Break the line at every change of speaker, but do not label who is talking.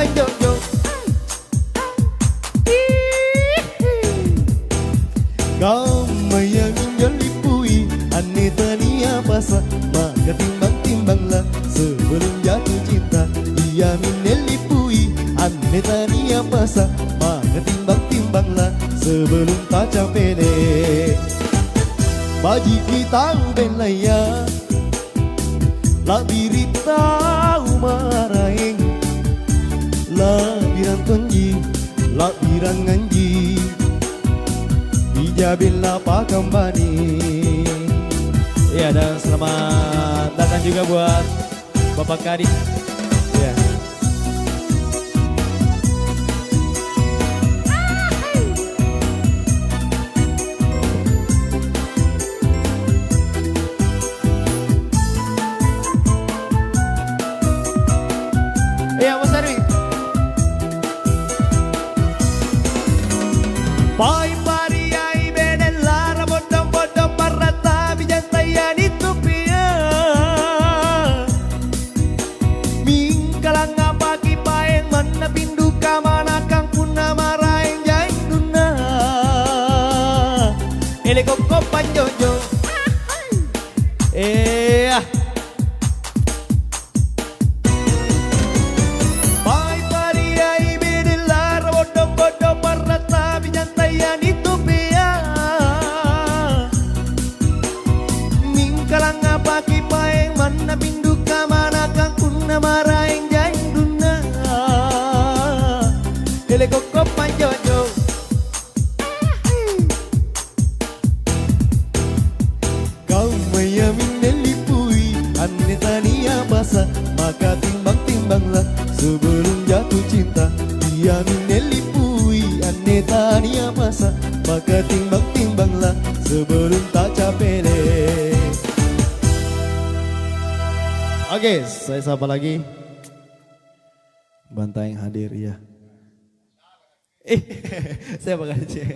panjojo. Kau mayangin jalipui aneh tania basa, maka timbang-timbanglah sebelum jatuh cinta. Dia minelipui aneh tania basa, maka timbang-timbanglah sebelum tak capek deh. Baji kita belaya la birita umaraeng, la birang tonji, la birang anji, bijabilla pakambani. Ya, dan selamat datang juga buat Bapak Kadis. Ya. Iya, Mas Arwi. Pai pariai benella bodong-bodong parata bijantaya ditupia. Mingkalang pagi paeng mana pinduka mana kang puna maraeng jaing duna. Ele koko panjojo. Maraeng jaing duna, ele koko panjojo. Kau mayamin nelipui aneh tania basa, maka timbang-timbanglah sebelum jatuh cinta. Dia nelipui aneh tania basa, maka timbang-timbanglah sebelum tak capek deh. Oke, saya sapa lagi. Banteng hadir ya. Saya bakal cek.